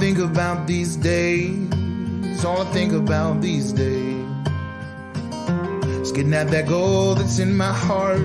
think about these days, all I think about these days is getting at that goal that's in my heart.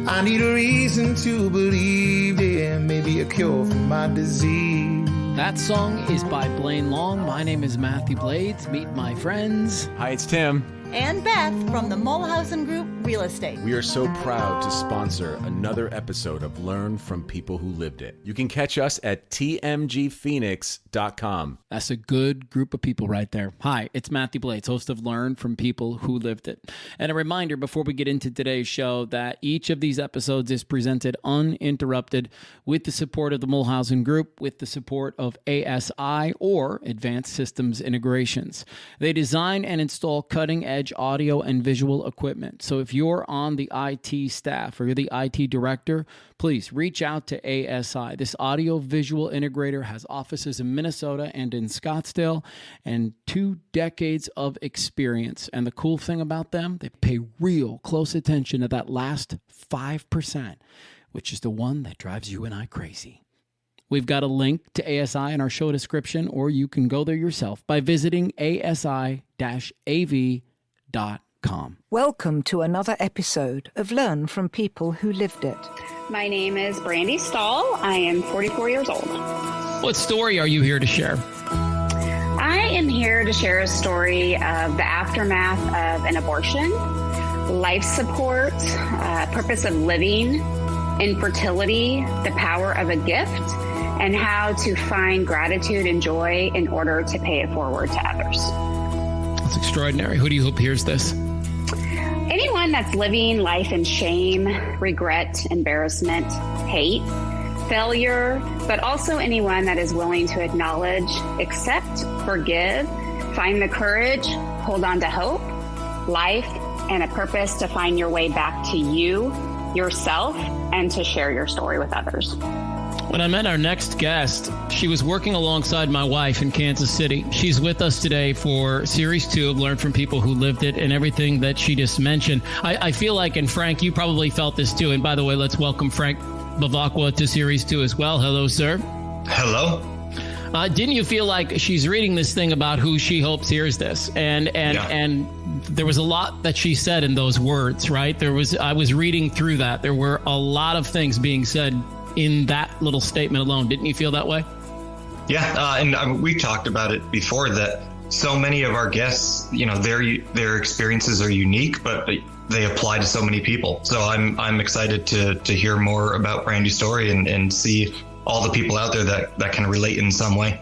I need a reason to believe, yeah, maybe a cure for my disease. That song is by Blaine Long. My name is Matthew Blades. Meet my friends. Hi, it's Tim. And Beth from the Mulhausen Group Real Estate. We are so proud to sponsor another episode of Learn from People Who Lived It. You can catch us at tmgphoenix.com. That's a good group of people right there. Hi, it's Matthew Blades, host of Learn from People Who Lived It. And a reminder before we get into today's show that each of these episodes is presented uninterrupted with the support of the Mulhausen Group, with the support of ASI or Advanced Systems Integrations. They design and install cutting-edge audio and visual equipment. So if you're on the IT staff or you're the IT director, please reach out to ASI. This audio visual integrator has offices in Minnesota and in Scottsdale and 2 decades of experience. And the cool thing about them, they pay real close attention to that last 5%, which is the one that drives you and I crazy. We've got a link to ASI in our show description, or you can go there yourself by visiting asi-av.com. Welcome to another episode of Learn from People Who Lived It. My name is Brandi Stahl. I am 44 years old. What story are you here to share? I am here to share a story of the aftermath of an abortion, life support, purpose of living, infertility, the power of a gift, and how to find gratitude and joy in order to pay it forward to others. That's extraordinary. Who do you hope hears this? Anyone that's living life in shame, regret, embarrassment, hate, failure, but also anyone that is willing to acknowledge, accept, forgive, find the courage, hold on to hope, life, and a purpose to find your way back to you, yourself, and to share your story with others. When I met our next guest, she was working alongside my wife in Kansas City. She's with us today for Series 2 of Learn from People Who Lived It and everything that she just mentioned. I feel like, and Frank, you probably felt this too. And by the way, let's welcome Frank Bavacqua to Series 2 as well. Hello, sir. Hello. Didn't you feel like she's reading this thing about who she hopes hears this? And there was a lot that she said in those words, right? I was reading through that. There were a lot of things being said in that little statement alone. Didn't you feel that way? Yeah, and we talked about it before that so many of our guests, their experiences are unique, but they apply to so many people. So I'm excited to hear more about Brandi's story and see all the people out there that can relate in some way.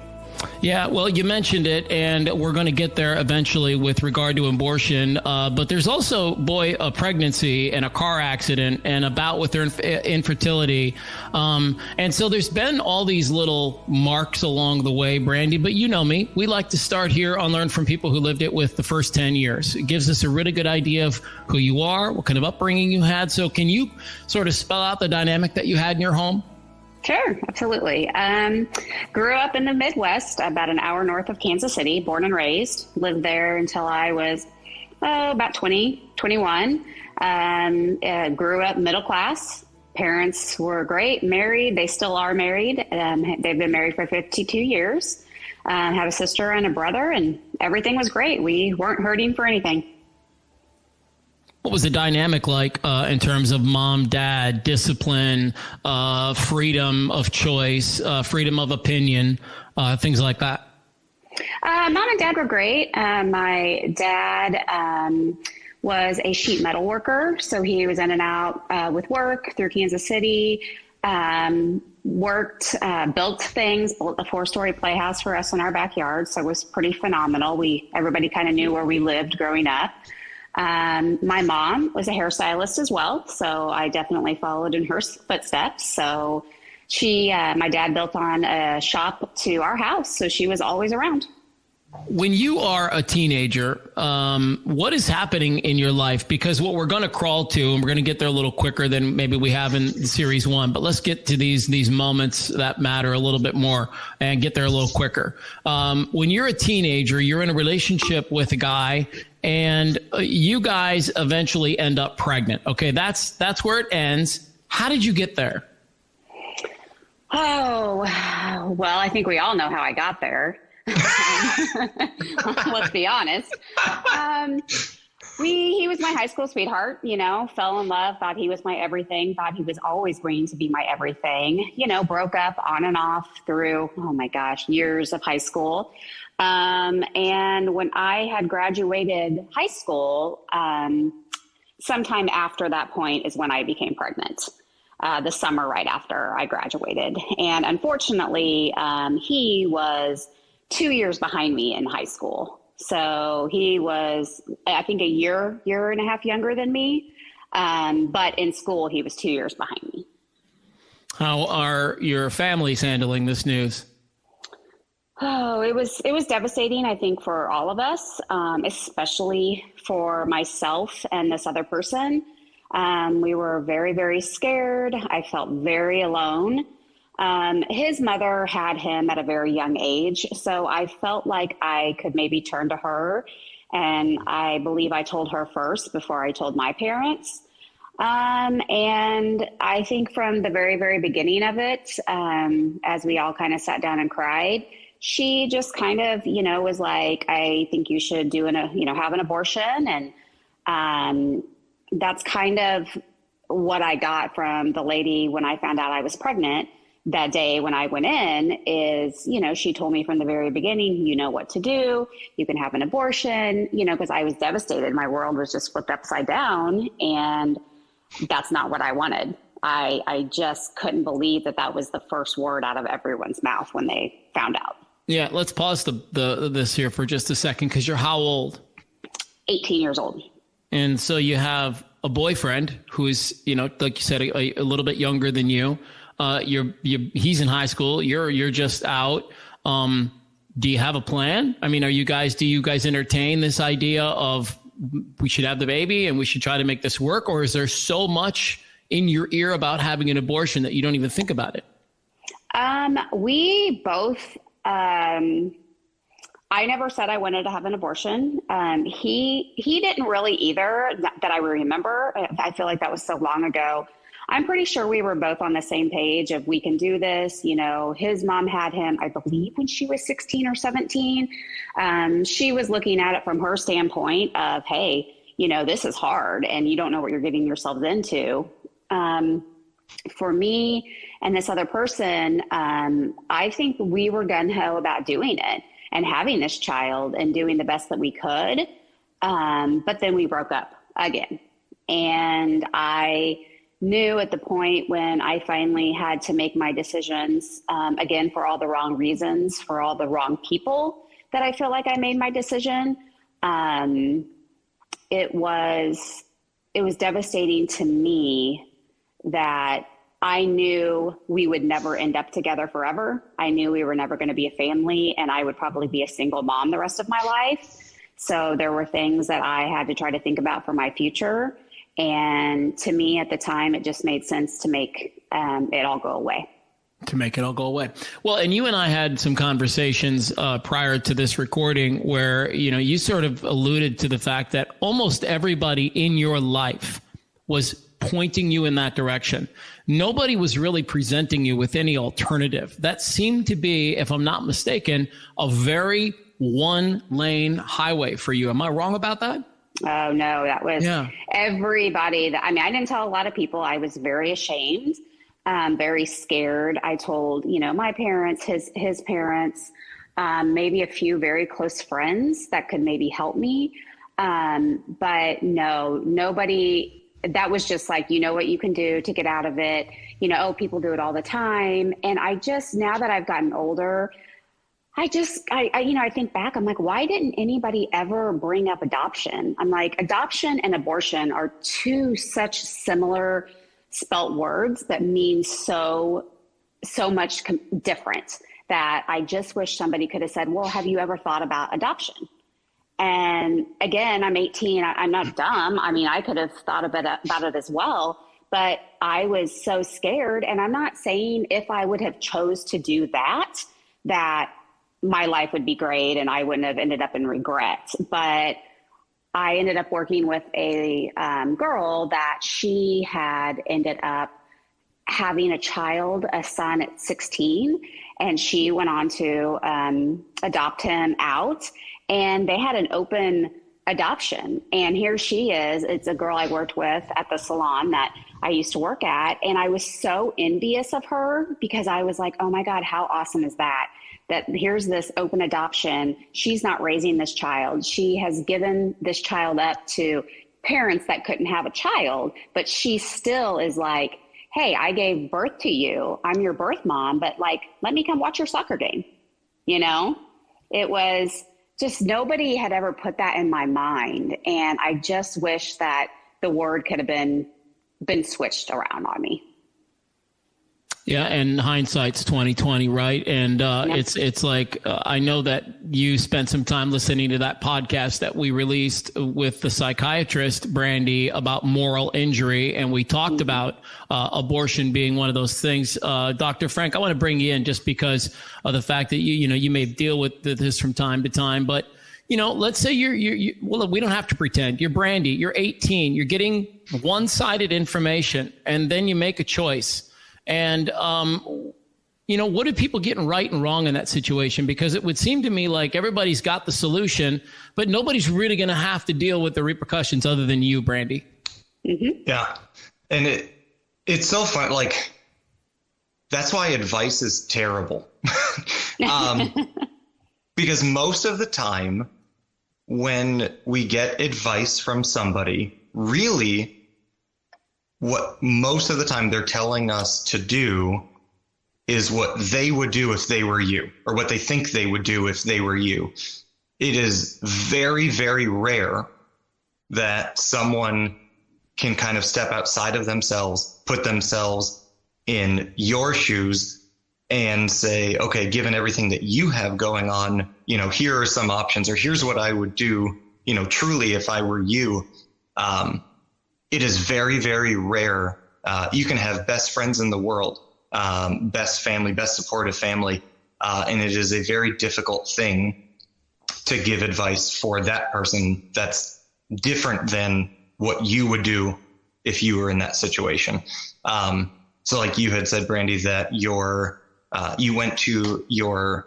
Yeah, well, you mentioned it, and we're going to get there eventually with regard to abortion. But there's also, a pregnancy and a car accident and a bout with her infertility. And so there's been all these little marks along the way, Brandi. But you know me, we like to start here on Learn from People Who Lived It with the first 10 years. It gives us a really good idea of who you are, what kind of upbringing you had. So can you sort of spell out the dynamic that you had in your home? Sure, absolutely. Grew up in the Midwest, about an hour north of Kansas City, born and raised. Lived there until I was about 21. Grew up middle class. Parents were great, married. They still are married. They've been married for 52 years. Have a sister and a brother, and everything was great. We weren't hurting for anything. What was the dynamic like in terms of mom, dad, discipline, freedom of choice, freedom of opinion, things like that? Mom and dad were great. My dad was a sheet metal worker, so he was in and out with work through Kansas City, worked, built things, built a 4-story playhouse for us in our backyard, so it was pretty phenomenal. Everybody kind of knew where we lived growing up. My mom was a hairstylist as well, so I definitely followed in her footsteps. So my dad built on a shop to our house, so she was always around. When you are a teenager, what is happening in your life? Because what we're going to crawl to, and we're going to get there a little quicker than maybe we have in Series 1, but let's get to these moments that matter a little bit more and get there a little quicker. When you're a teenager, you're in a relationship with a guy, and you guys eventually end up pregnant. Okay, that's where it ends. How did you get there? Oh, Well, I think we all know how I got there. Let's be honest. He was my high school sweetheart, fell in love, thought he was my everything, thought he was always going to be my everything, broke up on and off through, oh my gosh, years of high school. And when I had graduated high school, sometime after that point is when I became pregnant, the summer right after I graduated. And unfortunately, he was 2 years behind me in high school. So he was, I think, a year and a half younger than me. But in school, he was 2 years behind me. How are your families handling this news? Oh, it was devastating, I think, for all of us, especially for myself and this other person. We were very, very scared. I felt very alone. His mother had him at a very young age, so I felt like I could maybe turn to her, and I believe I told her first before I told my parents. And I think from the very, very beginning of it, as we all kind of sat down and cried, she just kind of, was like, I think you should have an abortion. And that's kind of what I got from the lady when I found out I was pregnant. That day when I went in is, she told me from the very beginning, you know what to do. You can have an abortion, because I was devastated. My world was just flipped upside down, and that's not what I wanted. I just couldn't believe that was the first word out of everyone's mouth when they found out. Yeah, let's pause this here for just a second, because you're how old? 18 years old. And so you have a boyfriend who is, like you said, a little bit younger than you. He's in high school. You're just out. Do you have a plan? I mean, do you guys entertain this idea of we should have the baby and we should try to make this work? Or is there so much in your ear about having an abortion that you don't even think about it? We both, I never said I wanted to have an abortion. He didn't really either, that I remember. I feel like that was so long ago. I'm pretty sure we were both on the same page of we can do this. His mom had him, I believe, when she was 16 or 17. She was looking at it from her standpoint of, hey, this is hard and you don't know what you're getting yourselves into. For me and this other person, I think we were gung-ho about doing it and having this child and doing the best that we could. But then we broke up again. And I knew at the point when I finally had to make my decisions, again, for all the wrong reasons, for all the wrong people, that I feel like I made my decision. It was devastating to me that I knew we would never end up together forever. I knew we were never going to be a family, and I would probably be a single mom the rest of my life. So there were things that I had to try to think about for my future. And to me at the time, it just made sense to make it all go away. To make it all go away. Well, and you and I had some conversations prior to this recording where, you sort of alluded to the fact that almost everybody in your life was pointing you in that direction. Nobody was really presenting you with any alternative. That seemed to be, if I'm not mistaken, a very one-lane highway for you. Am I wrong about that? Oh, no, that was everybody. I didn't tell a lot of people. I was very ashamed, very scared. I told, my parents, his parents, maybe a few very close friends that could maybe help me. But no, nobody. That was just like, what you can do to get out of it. People do it all the time. And now that I've gotten older, I think back, I'm like, why didn't anybody ever bring up adoption? I'm like, adoption and abortion are two such similar spelt words that mean so much different, that I just wish somebody could have said, well, have you ever thought about adoption? And again, I'm 18. I'm not dumb. I could have thought about it as well, but I was so scared. And I'm not saying if I would have chose to do that my life would be great and I wouldn't have ended up in regret. But I ended up working with a girl that she had ended up having a son at 16, and she went on to adopt him out, and they had an open adoption. And here she is. It's a girl I worked with at the salon that I used to work at. And I was so envious of her because I was like, oh my God, how awesome is that? That here's this open adoption. She's not raising this child. She has given this child up to parents that couldn't have a child, but she still is like, hey, I gave birth to you. I'm your birth mom, but like, let me come watch your soccer game. You know, it was just, nobody had ever put that in my mind. And I just wish that the word could have been switched around on me. Yeah, and hindsight's 2020, right? And it's like I know that you spent some time listening to that podcast that we released with the psychiatrist Brandi about moral injury, and we talked about abortion being one of those things. Dr. Frank, I want to bring you in just because of the fact that you may deal with this from time to time, but let's say well, we don't have to pretend. You're Brandi. You're 18. You're getting one-sided information, and then you make a choice. And, what are people getting right and wrong in that situation? Because it would seem to me like everybody's got the solution, but nobody's really going to have to deal with the repercussions other than you, Brandi. Mm-hmm. Yeah. And it's so fun. Like, that's why advice is terrible. Because most of the time when we get advice from somebody, really, what most of the time they're telling us to do is what they would do if they were you, or what they think they would do if they were you. It is very, very rare that someone can kind of step outside of themselves, put themselves in your shoes and say, okay, given everything that you have going on, here are some options, or here's what I would do, truly if I were you. It is very, very rare. You can have best friends in the world, best family, best supportive family. And it is a very difficult thing to give advice for that person that's different than what you would do if you were in that situation. So like you had said, Brandi, that you went to your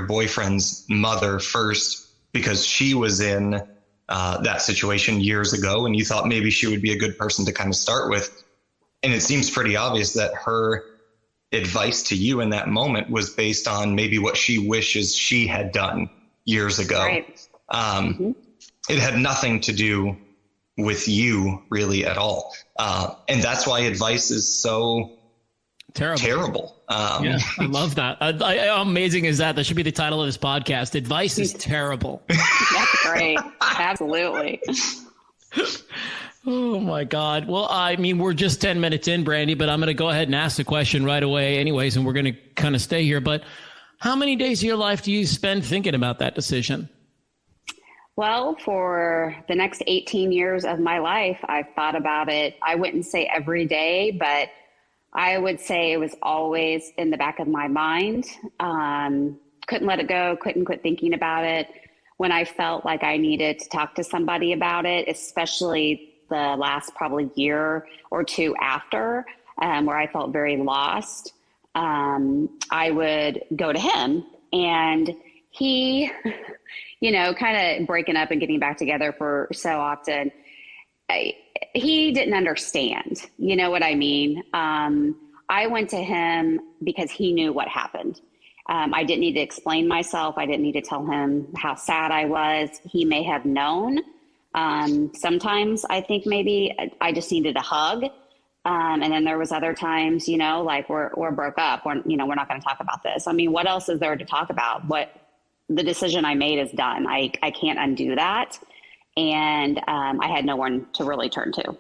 boyfriend's mother first because she was in that situation years ago, and you thought maybe she would be a good person to kind of start with. And it seems pretty obvious that her advice to you in that moment was based on maybe what she wishes she had done years ago. Right. It had nothing to do with you really at all. And that's why advice is so terrible. Yeah, I love that. How amazing is that? That should be the title of this podcast. Advice is terrible. That's great. Absolutely. Oh my God. Well, I mean, we're just 10 minutes in, Brandi, but I'm going to go ahead and ask the question right away anyways, and we're going to kind of stay here. But how many days of your life do you spend thinking about that decision? Well, for the next 18 years of my life, I've thought about it. I wouldn't say every day, but I would say it was always in the back of my mind. Couldn't let it go, couldn't quit thinking about it. When I felt like I needed to talk to somebody about it, especially the last probably year or two after, where I felt very lost, I would go to him. And he, kind of breaking up and getting back together for so often, he didn't understand. You know what I mean? I went to him because he knew what happened. I didn't need to explain myself. I didn't need to tell him how sad I was. He may have known. Sometimes I think maybe I just needed a hug. And then there was other times, like we're broke up. We're not going to talk about this. I mean, what else is there to talk about? What the decision I made is done. I can't undo that. And I had no one to really turn to.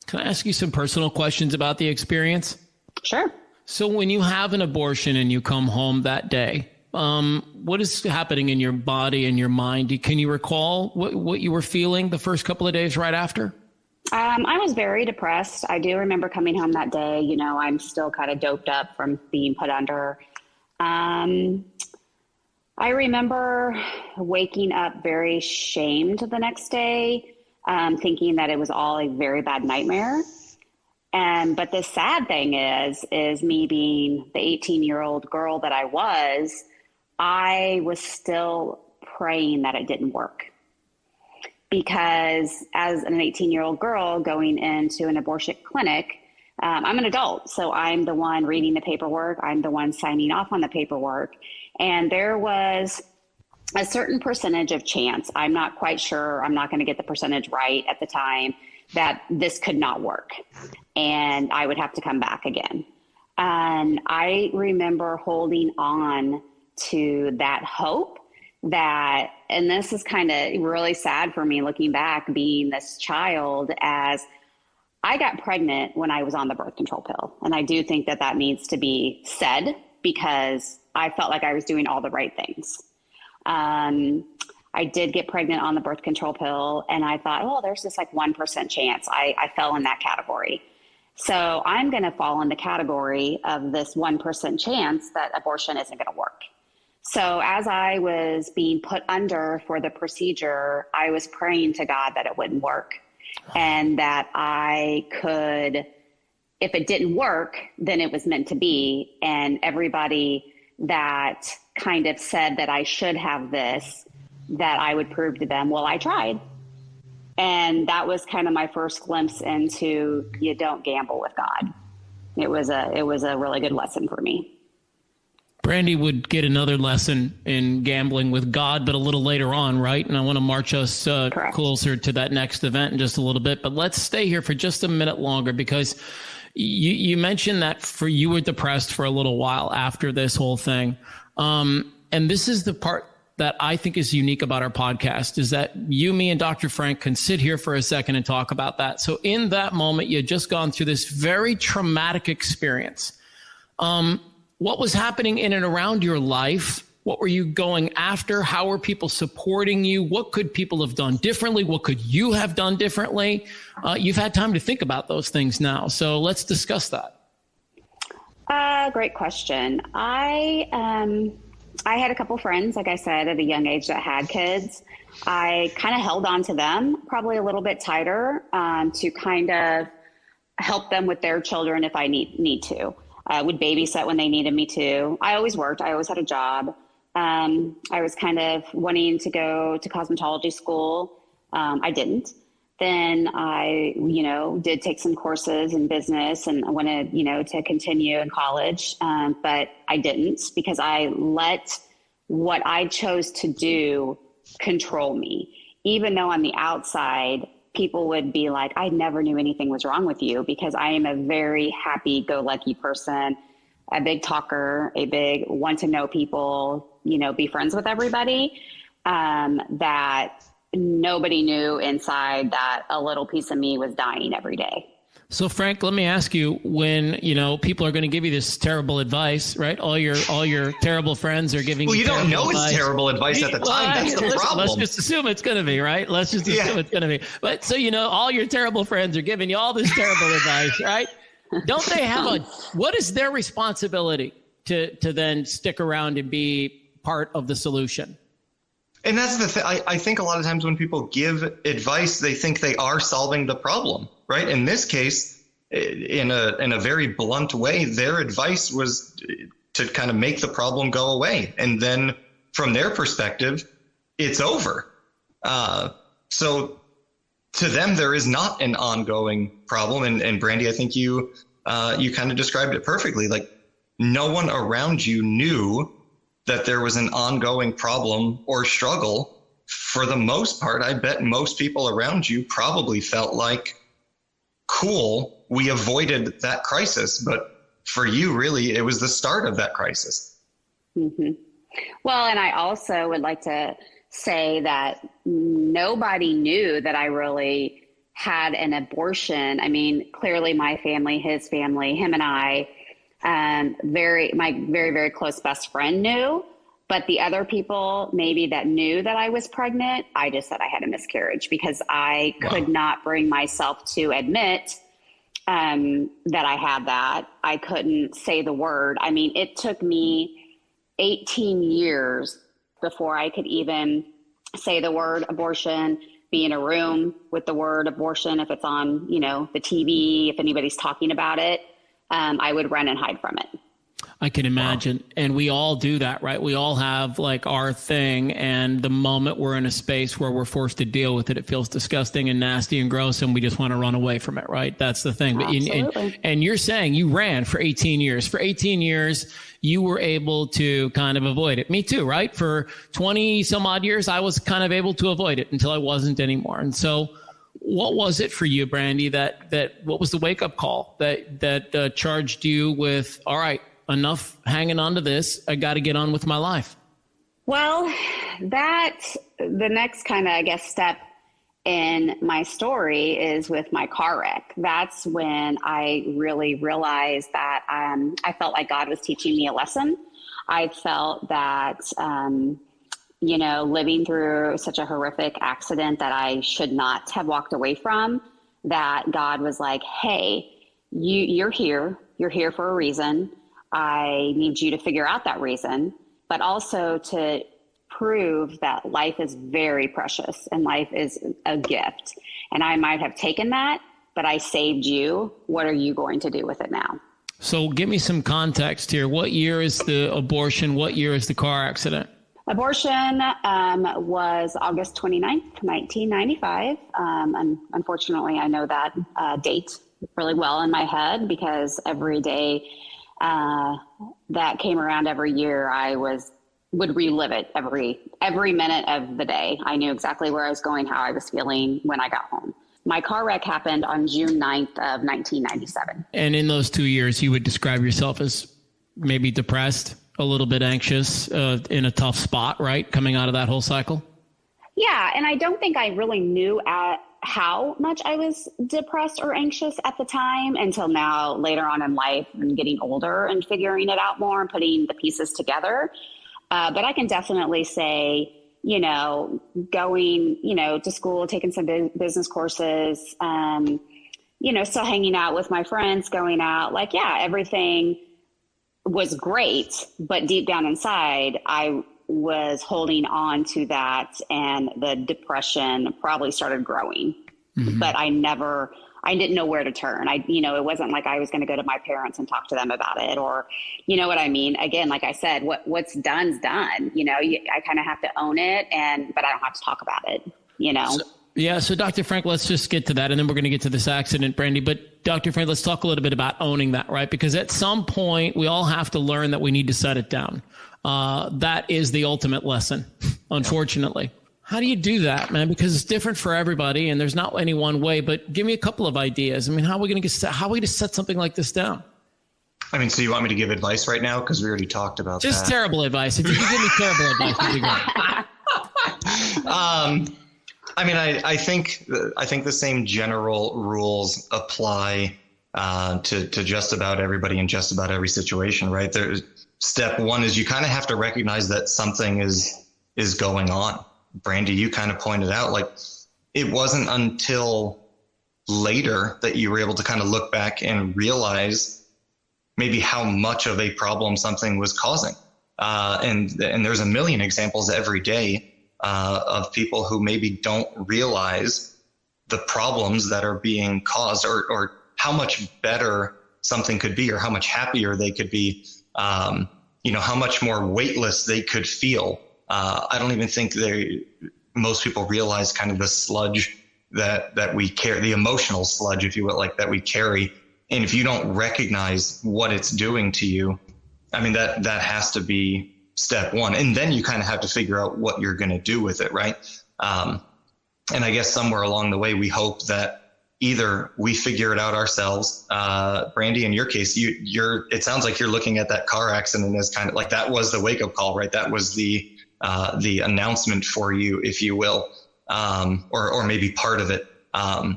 Can I ask you some personal questions about the experience? Sure. So when you have an abortion and you come home that day, what is happening in your body and your mind? Can you recall what you were feeling the first couple of days right after? I was very depressed. I do remember coming home that day. I'm still kind of doped up from being put under. I remember waking up very shamed the next day, thinking that it was all a very bad nightmare. But the sad thing is me being the 18-year-old girl that I was still praying that it didn't work. Because as an 18-year-old girl going into an abortion clinic, I'm an adult, so I'm the one reading the paperwork. I'm the one signing off on the paperwork. And there was a certain percentage of chance, I'm not quite sure, I'm not going to get the percentage right at the time, that this could not work. And I would have to come back again. And I remember holding on to that hope that, and this is kind of really sad for me looking back, being this child, as I got pregnant when I was on the birth control pill. And I do think that that needs to be said, because I felt like I was doing all the right things. I did get pregnant on the birth control pill, and I thought, oh, there's this like 1% chance. I fell in that category. So I'm going to fall in the category of this 1% chance that abortion isn't going to work. So as I was being put under for the procedure, I was praying to God that it wouldn't work, and that I could, if it didn't work, then it was meant to be. And everybody that kind of said that I should have this, that I would prove to them, well, I tried. And that was kind of my first glimpse into, you don't gamble with God. It was a really good lesson for me. Brandi would get another lesson in gambling with God, but a little later on, right? And I want to march us closer to that next event in just a little bit. But let's stay here for just a minute longer, because you mentioned that you were depressed for a little while after this whole thing. And this is the part that I think is unique about our podcast, is that you, me, and Dr. Frank can sit here for a second and talk about that. So in that moment, you had just gone through this very traumatic experience. What was happening in and around your life? What were you going after? How were people supporting you? What could people have done differently? What could you have done differently? You've had time to think about those things now. So let's discuss that. Great question. I had a couple friends, like I said, at a young age that had kids. I kind of held on to them probably a little bit tighter to kind of help them with their children if I need to. I would babysit when they needed me to. I always worked. I always had a job. I was kind of wanting to go to cosmetology school. I didn't. Then I, did take some courses in business, and I wanted, to continue in college. But I didn't, because I let what I chose to do control me. Even though on the outside, people would be like, I never knew anything was wrong with you, because I am a very happy-go-lucky person, a big talker, a big want to know people, be friends with everybody, that nobody knew inside that a little piece of me was dying every day. So Frank, let me ask you, when, people are going to give you this terrible advice, right? All your terrible friends are giving you don't know advice. It's terrible advice at the time. That's the problem. Let's just assume it's going to be, right? Let's just assume it's going to be. But so, all your terrible friends are giving you all this terrible advice, right? Don't they have what is their responsibility to then stick around and be part of the solution? And that's the thing. I think a lot of times when people give advice, they think they are solving the problem, right? In this case, in a very blunt way, their advice was to kind of make the problem go away. And then from their perspective, it's over. So to them, there is not an ongoing problem. And Brandi, I think you kind of described it perfectly. Like, no one around you knew that there was an ongoing problem or struggle. For the most part, I bet most people around you probably felt like, cool, we avoided that crisis. But for you, really, it was the start of that crisis. Mm-hmm. Well, and I also would like to say that nobody knew that I really had an abortion. I mean, clearly my family, his family, him and I, my very, very close best friend knew, but the other people maybe that knew that I was pregnant, I just said I had a miscarriage, because I could not bring myself to admit that I had that. I couldn't say the word. I mean, it took me 18 years before I could even say the word abortion, be in a room with the word abortion. If it's on, the TV, if anybody's talking about it, I would run and hide from it. I can imagine. Wow. And we all do that, right? We all have like our thing. And the moment we're in a space where we're forced to deal with it, it feels disgusting and nasty and gross. And we just want to run away from it, right? That's the thing. But and you're saying you ran for 18 years. For 18 years, you were able to kind of avoid it. Me too, right? For 20 some odd years, I was kind of able to avoid it until I wasn't anymore. And so what was it for you, Brandi, what was the wake up call that charged you with, all right, enough hanging on to this. I got to get on with my life. Well, the next kind of, I guess, step in my story is with my car wreck. That's when I really realized that I felt like God was teaching me a lesson. I felt that, living through such a horrific accident that I should not have walked away from, that God was like, hey, you're here. You're here for a reason. I need you to figure out that reason, but also to prove that life is very precious and life is a gift. And I might have taken that, but I saved you. What are you going to do with it now? So give me some context here. What year is the abortion? What year is the car accident? Abortion was August 29th, 1995. Unfortunately, I know that date really well in my head because every day that came around every year, I would relive it every minute of the day. I knew exactly where I was going, how I was feeling when I got home. My car wreck happened on June 9th of 1997. And in those 2 years, you would describe yourself as maybe depressed, a little bit anxious, in a tough spot, right? Coming out of that whole cycle? Yeah. And I don't think I really knew how much I was depressed or anxious at the time until now, later on in life and getting older and figuring it out more and putting the pieces together. But I can definitely say, going, to school, taking some business courses, still hanging out with my friends, going out, everything was great. But deep down inside, I was holding on to that, and the depression probably started growing, but I didn't know where to turn. It wasn't like I was going to go to my parents and talk to them about it, or, you know what I mean? Again, like I said, what's done's done, I kind of have to own it, but I don't have to talk about it, So Dr. Frank, let's just get to that, and then we're going to get to this accident, Brandi. But Dr. Frank, let's talk a little bit about owning that, right? Because at some point we all have to learn that we need to set it down. That is the ultimate lesson, unfortunately. How do you do that, man? Because it's different for everybody and there's not any one way, but give me a couple of ideas. I mean, how are we going to set something like this down? I mean, so you want me to give advice right now? Because we already talked about that. Just terrible advice. If you could give me terrible advice, that'd be great. I think the same general rules apply to just about everybody in just about every situation, right? Step one is you kind of have to recognize that something is going on. Brandi, you kind of pointed out, it wasn't until later that you were able to kind of look back and realize maybe how much of a problem something was causing. And there's a million examples every day of people who maybe don't realize the problems that are being caused, or how much better something could be, or how much happier they could be, how much more weightless they could feel. I don't even think most people realize kind of the sludge that we carry, the emotional sludge, if you will, that we carry. And if you don't recognize what it's doing to you, I mean, that has to be step one. And then you kind of have to figure out what you're going to do with it, right? And I guess somewhere along the way, we hope that either we figure it out ourselves. Brandi, in your case, it sounds like you're looking at that car accident as kind of like that was the wake up call, right? That was the announcement for you, if you will, or maybe part of it.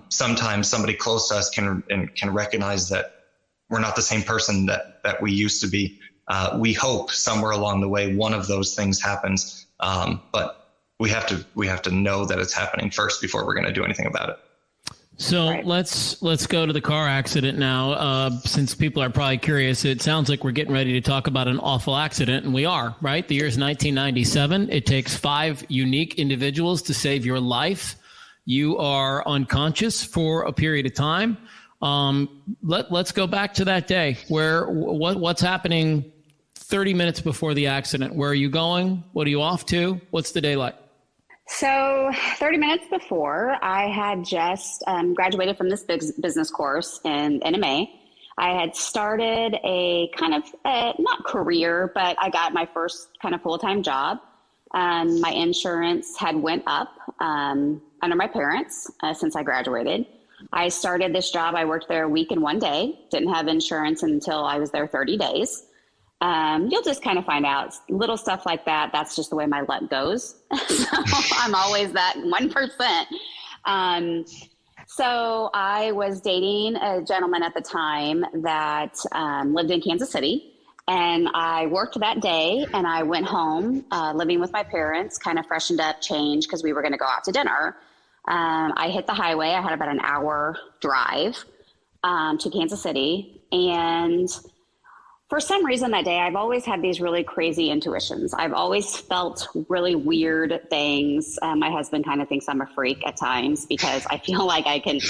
Sometimes somebody close to us can recognize that we're not the same person that we used to be. We hope somewhere along the way one of those things happens, but we have to know that it's happening first before we're going to do anything about it. So right. Let's go to the car accident now. Since people are probably curious, it sounds like we're getting ready to talk about an awful accident, and we are, right? The year is 1997. It takes 5 unique individuals to save your life. You are unconscious for a period of time. Let's go back to that day. What's happening 30 minutes before the accident? Where are you going? What are you off to? What's the day like? So 30 minutes before, I had just graduated from this business course in NMA. I had started a kind of, not career, but I got my first kind of full-time job. My insurance had went up under my parents since I graduated. I started this job. I worked there a week and 1 day. Didn't have insurance until I was there 30 days. You'll just kind of find out little stuff like that. That's just the way my luck goes. So I'm always that 1%. So I was dating a gentleman at the time that lived in Kansas City, and I worked that day and I went home living with my parents, kind of freshened up, changed because we were going to go out to dinner. I hit the highway. I had about an hour drive to Kansas City, and for some reason that day, I've always had these really crazy intuitions. I've always felt really weird things. My husband kind of thinks I'm a freak at times because I feel like I can,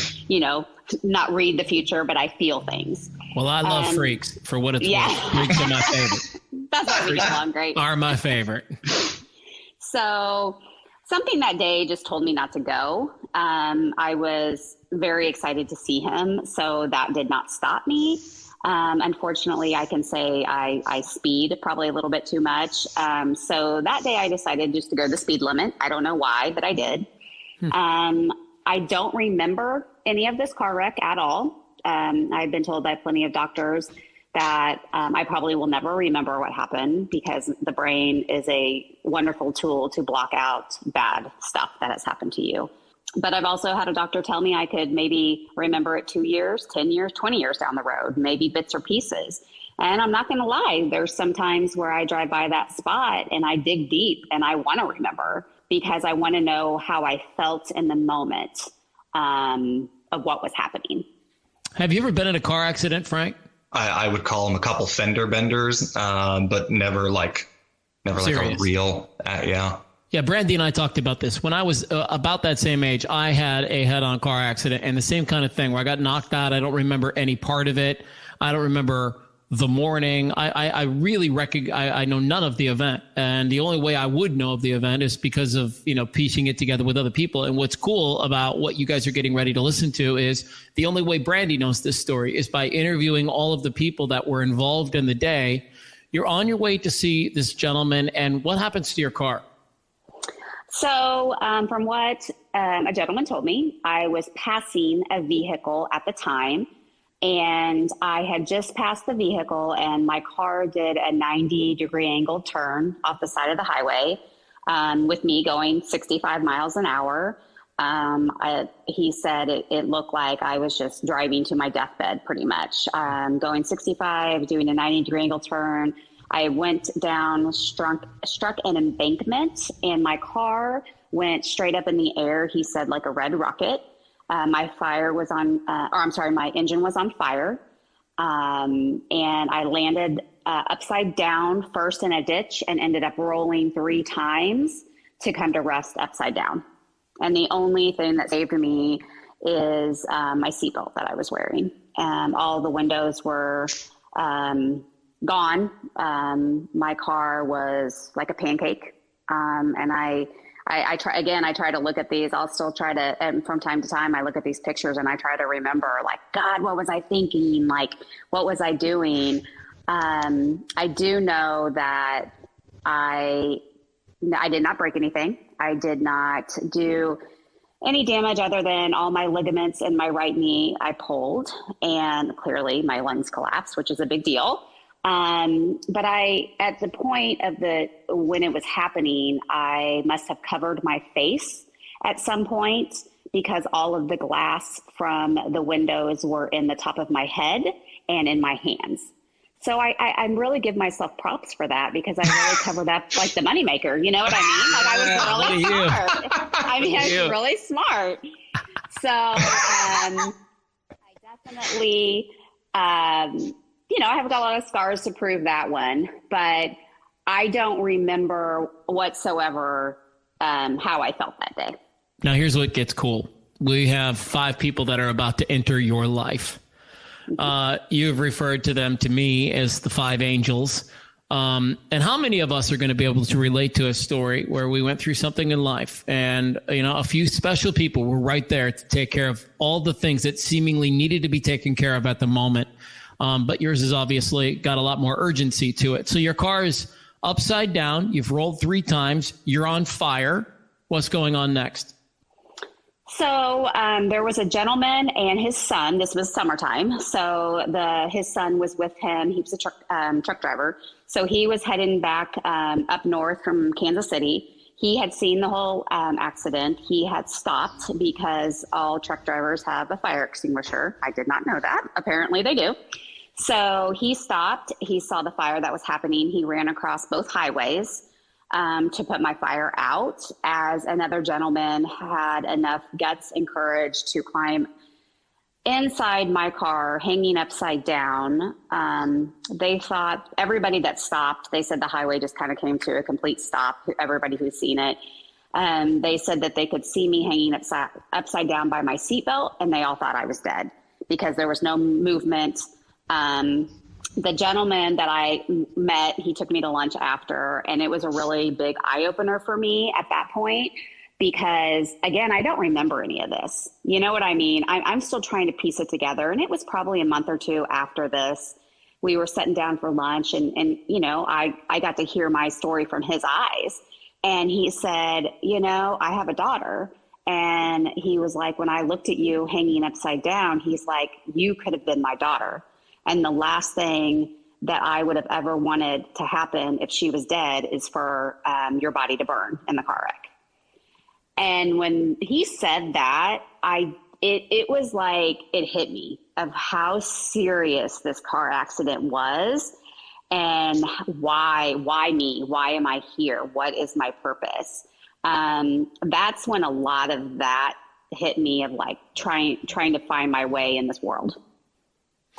not read the future, but I feel things. Well, I love freaks for what it's worth. Freaks are my favorite. That's why we get along great. Are my favorite. So something that day just told me not to go. I was very excited to see him, so that did not stop me. Unfortunately, I can say I speed probably a little bit too much. So that day I decided just to go the speed limit. I don't know why, but I did. I don't remember any of this car wreck at all. I've been told by plenty of doctors that I probably will never remember what happened because the brain is a wonderful tool to block out bad stuff that has happened to you. But I've also had a doctor tell me I could maybe remember it 2 years, 10 years, 20 years down the road, maybe bits or pieces. And I'm not going to lie, there's some times where I drive by that spot and I dig deep and I want to remember because I want to know how I felt in the moment of what was happening. Have you ever been in a car accident, Frank? I would call them a couple fender benders, but never like a real, yeah. Yeah, Brandi and I talked about this. When I was about that same age, I had a head-on car accident and the same kind of thing where I got knocked out. I don't remember any part of it. I don't remember the morning. I really I know none of the event. And the only way I would know of the event is because of, piecing it together with other people. And what's cool about what you guys are getting ready to listen to is the only way Brandi knows this story is by interviewing all of the people that were involved in the day. You're on your way to see this gentleman, and what happens to your car? So from what a gentleman told me, I was passing a vehicle at the time, and I had just passed the vehicle, and my car did a 90-degree angle turn off the side of the highway with me going 65 miles an hour. He said it looked like I was just driving to my deathbed pretty much, going 65, doing a 90-degree angle turn. I went down, struck an embankment, and my car went straight up in the air. He said like a red rocket. My engine was on fire. And I landed upside down first in a ditch and ended up rolling 3 times to come to rest upside down. And the only thing that saved me is my seatbelt that I was wearing. All the windows were gone. My car was like a pancake. And I try to look at these. I'll still try to, and from time to time, I look at these pictures and I try to remember, like, God, what was I thinking? Like, what was I doing? I do know that I did not break anything. I did not do any damage other than all my ligaments in my right knee I pulled, and clearly my lungs collapsed, which is a big deal. But at the point of when it was happening, I must have covered my face at some point because all of the glass from the windows were in the top of my head and in my hands. So I really give myself props for that because I really covered up like the moneymaker. You know what I mean? Like I was really smart. I was really smart. So I definitely, I have got a lot of scars to prove that one, but I don't remember whatsoever how I felt that day. Now, here's what gets cool. We have 5 people that are about to enter your life. You've referred to them to me as the 5 angels. And how many of us are going to be able to relate to a story where we went through something in life and, a few special people were right there to take care of all the things that seemingly needed to be taken care of at the moment. But yours has obviously got a lot more urgency to it. So your car is upside down. You've rolled 3 times. You're on fire. What's going on next? So there was a gentleman and his son. This was summertime. So his son was with him. He was a truck driver. So he was heading back up north from Kansas City. He had seen the whole accident. He had stopped because all truck drivers have a fire extinguisher. I did not know that. Apparently they do. So he stopped. He saw the fire that was happening. He ran across both highways to put my fire out, as another gentleman had enough guts and courage to climb inside my car, hanging upside down. They thought, everybody that stopped, they said the highway just kind of came to a complete stop, everybody who's seen it. They said that they could see me hanging upside down by my seatbelt, and they all thought I was dead because there was no movement. The gentleman that I met, he took me to lunch after, and it was a really big eye-opener for me at that point because, again, I don't remember any of this. You know what I mean? I'm still trying to piece it together, and it was probably a month or 2 after this. We were sitting down for lunch, and I got to hear my story from his eyes, and he said, I have a daughter, and he was like, when I looked at you hanging upside down, he's like, you could have been my daughter. And the last thing that I would have ever wanted to happen if she was dead is for your body to burn in the car wreck. And when he said that, it was like it hit me of how serious this car accident was and why me? Why am I here? What is my purpose? That's when a lot of that hit me of like trying to find my way in this world.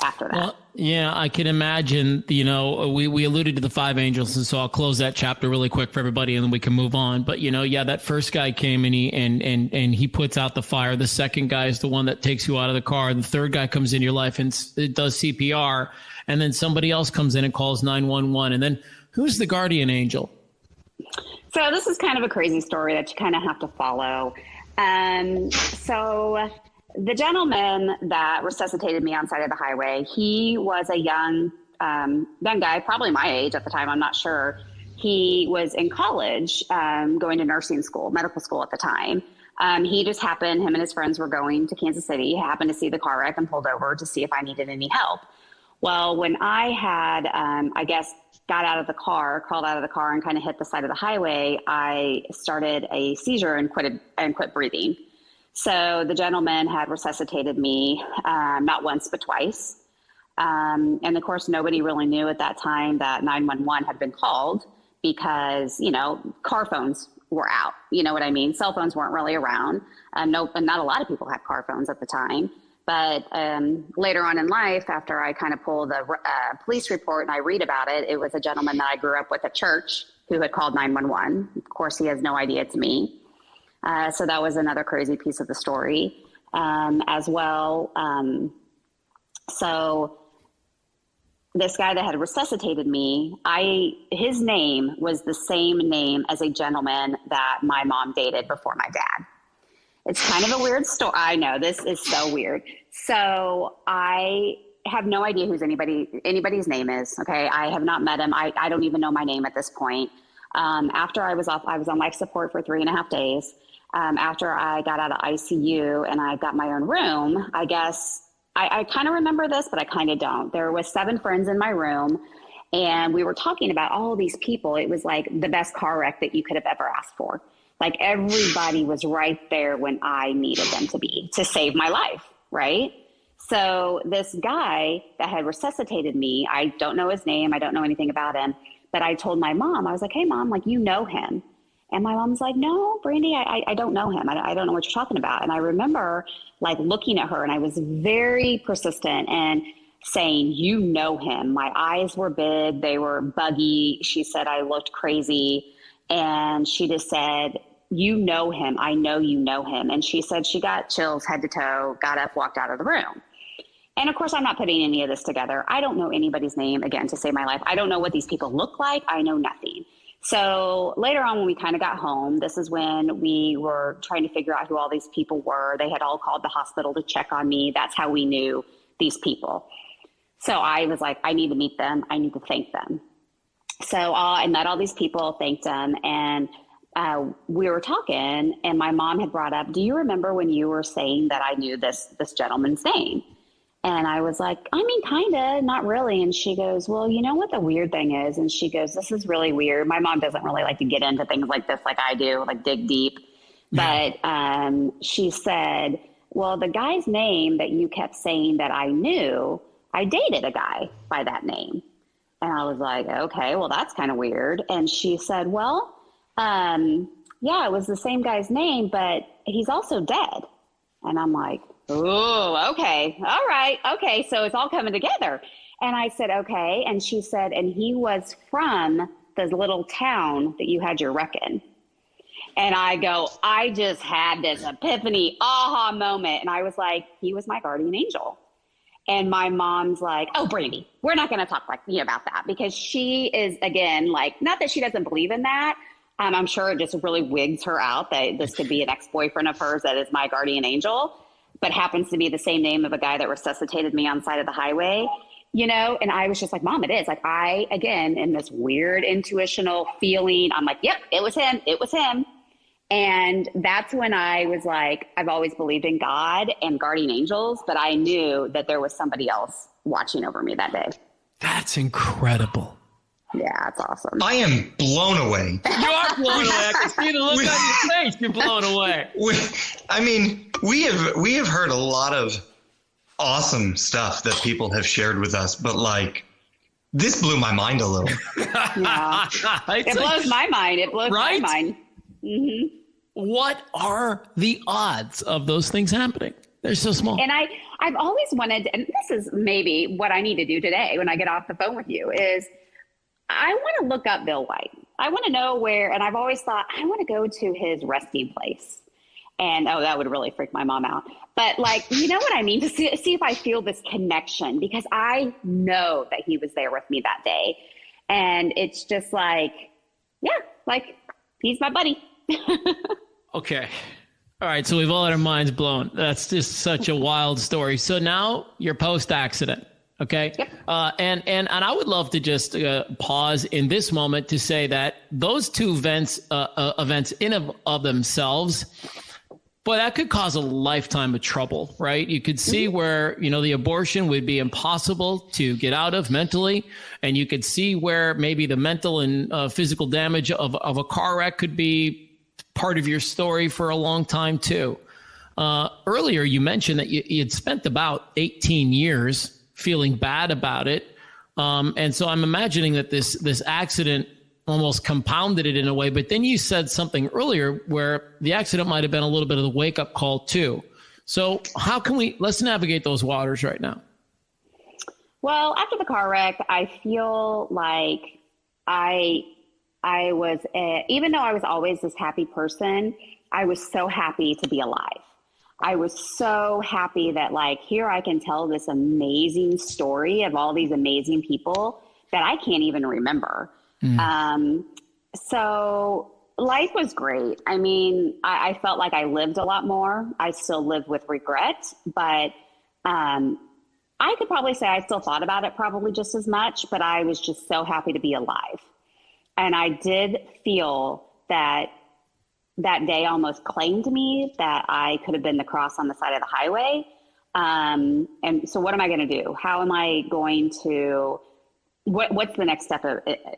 After that. Well, yeah, I can imagine, we alluded to the 5 angels, and so I'll close that chapter really quick for everybody and then we can move on. But, that first guy came and he puts out the fire. The second guy is the one that takes you out of the car. The third guy comes in your life and it does CPR. And then somebody else comes in and calls 911. And then who's the guardian angel? So this is kind of a crazy story that you kind of have to follow. The gentleman that resuscitated me on the side of the highway, he was a young guy, probably my age at the time, I'm not sure. He was in college, going to nursing school, medical school at the time. He just happened, him and his friends were going to Kansas City, happened to see the car wreck and pulled over to see if I needed any help. Well, when I had, got out of the car, crawled out of the car and kind of hit the side of the highway, I started a seizure and quit breathing. So the gentleman had resuscitated me, not once, but twice. And of course, nobody really knew at that time that 911 had been called because, car phones were out. You know what I mean? Cell phones weren't really around. And not a lot of people had car phones at the time. But later on in life, after I kind of pulled the police report and I read about it, it was a gentleman that I grew up with at church who had called 911. Of course, he has no idea it's me. So that was another crazy piece of the story as well. So this guy that had resuscitated me, his name was the same name as a gentleman that my mom dated before my dad. It's kind of a weird story. I know, this is so weird. So I have no idea who's anybody's name is. Okay. I have not met him. I don't even know my name at this point. After I was on life support for 3.5 days. After I got out of ICU and I got my own room, I guess I kind of remember this, but I kind of don't. There was 7 friends in my room and we were talking about all these people. It was like the best car wreck that you could have ever asked for. Like everybody was right there when I needed them to be to save my life. Right. So this guy that had resuscitated me, I don't know his name. I don't know anything about him, but I told my mom, I was like, hey mom, like, him. And my mom's like, no, Brandi, I don't know him. I don't know what you're talking about. And I remember like looking at her and I was very persistent and saying, him. My eyes were big. They were buggy. She said I looked crazy. And she just said, you know him. I know you know him. And she said she got chills head to toe, got up, walked out of the room. And of course, I'm not putting any of this together. I don't know anybody's name, again, to save my life. I don't know what these people look like. I know nothing. So later on, when we kind of got home, this is when we were trying to figure out who all these people were. They had all called the hospital to check on me. That's how we knew these people. So I was like, I need to meet them. I need to thank them. So I met all these people, thanked them, and we were talking, and my mom had brought up, do you remember when you were saying that I knew this gentleman's name? And I was like, I mean, kind of, not really. And she goes, well, you know what the weird thing is? And she goes, this is really weird. My mom doesn't really like to get into things like this like I do, like dig deep. Yeah. But she said, well, the guy's name that you kept saying that I knew, I dated a guy by that name. And I was like, okay, well, that's kind of weird. And she said, well, yeah, it was the same guy's name, but he's also dead. And I'm like, oh, okay. All right. Okay. So it's all coming together. And I said, okay. And she said, and he was from the little town that you had your wreck in. And I go, I just had this epiphany, aha moment. And I was like, he was my guardian angel. And my mom's like, oh, Brandi, we're not going to talk like me about that, because she is, again, like, not that she doesn't believe in that. I'm sure it just really wigs her out that this could be an ex-boyfriend of hers that is my guardian angel, but happens to be the same name of a guy that resuscitated me on the side of the highway, you know? And I was just like, Mom, it is. Like, I, again, in this weird intuitional feeling, I'm like, yep, it was him. It was him. And that's when I was like, I've always believed in God and guardian angels, but I knew that there was somebody else watching over me that day. That's incredible. Yeah, it's awesome. I am blown away. You are blown away. I can see the look on your face. You're blown away. We have heard a lot of awesome stuff that people have shared with us, but like, this blew my mind a little. Yeah. It blows my mind. It blows my mind. Mm-hmm. What are the odds of those things happening? They're so small. And I've always wanted, and this is maybe what I need to do today when I get off the phone with you, is I want to look up Bill White. I want to know where, and I've always thought, I want to go to his resting place. And, oh, that would really freak my mom out. But, like, you know what I mean? To see if I feel this connection, because I know that he was there with me that day. And it's just like, yeah, like, he's my buddy. Okay. All right. So we've all had our minds blown. That's just such a wild story. So now you're post-accident. Okay. Yep. And I would love to just pause in this moment to say that those two events in of themselves, boy, that could cause a lifetime of trouble, right? You could see where, you know, the abortion would be impossible to get out of mentally. And you could see where maybe the mental and physical damage of a car wreck could be part of your story for a long time too. Earlier, you mentioned that you had spent about 18 years feeling bad about it. And so I'm imagining that this accident almost compounded it in a way. But then you said something earlier where the accident might have been a little bit of the wake-up call too. So how can let's navigate those waters right now? Well, after the car wreck, I feel like I was, even though I was always this happy person, I was so happy to be alive. I was so happy that, like, here I can tell this amazing story of all these amazing people that I can't even remember. So life was great. I mean, I felt like I lived a lot more. I still live with regret, but I could probably say I still thought about it probably just as much, but I was just so happy to be alive. And I did feel that day almost claimed me, that I could have been the cross on the side of the highway. And so what am I going to do? How am I going to, what's the next step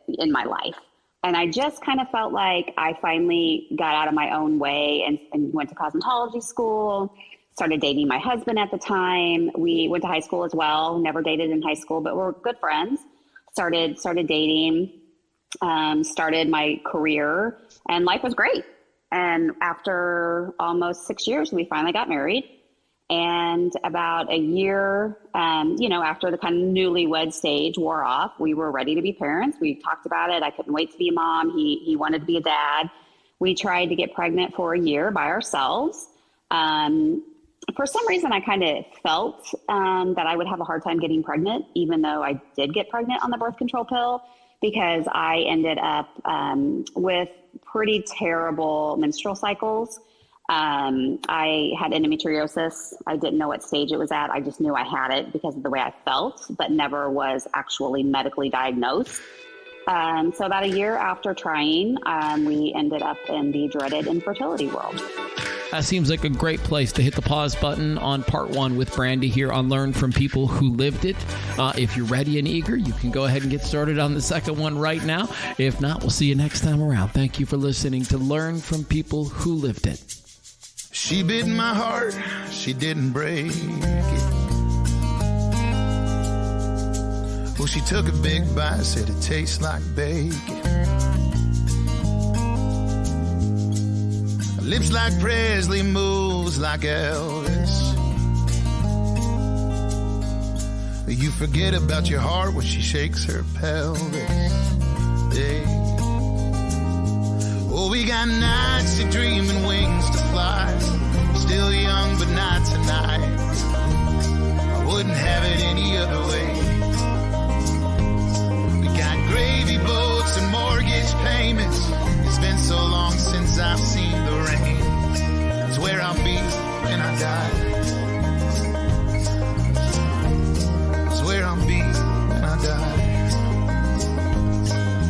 in my life? And I just kind of felt like I finally got out of my own way and went to cosmetology school, started dating my husband at the time. We went to high school as well, never dated in high school, but we're good friends. Started dating, started my career, and life was great. And after almost 6 years, we finally got married. And about a year, after the kind of newlywed stage wore off, we were ready to be parents. We talked about it. I couldn't wait to be a mom. He wanted to be a dad. We tried to get pregnant for a year by ourselves. For some reason, I kind of felt that I would have a hard time getting pregnant, even though I did get pregnant on the birth control pill, because I ended up with pretty terrible menstrual cycles. I had endometriosis. I didn't know what stage it was at. I just knew I had it because of the way I felt, but never was actually medically diagnosed. So about a year after trying, we ended up in the dreaded infertility world. That seems like a great place to hit the pause button on part 1 with Brandi here on Learn from People Who Lived It. If you're ready and eager, you can go ahead and get started on the second one right now. If not, we'll see you next time around. Thank you for listening to Learn from People Who Lived It. She bit my heart, she didn't break it. Well, she took a big bite, said it tastes like bacon. Lips like Presley, moves like Elvis. You forget about your heart when she shakes her pelvis. Hey. Oh, we got nights to dream and wings to fly. Still young, but not tonight. I wouldn't have it any other way. We got gravy boats and mortgage payments. It's been so long since I've seen the rain. It's where I'll be when I die. It's where I'll be when I die.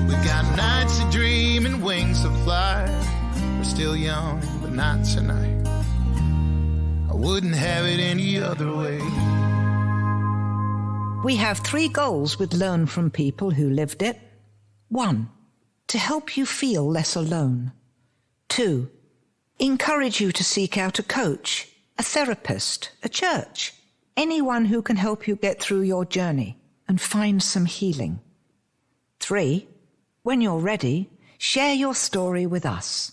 We got nights to dream and wings to fly. We're still young, but not tonight. I wouldn't have it any other way. We have 3 goals with Learn from People Who Lived It. 1. To help you feel less alone. 2. Encourage you to seek out a coach, a therapist, a church, anyone who can help you get through your journey and find some healing. 3. When you're ready, share your story with us.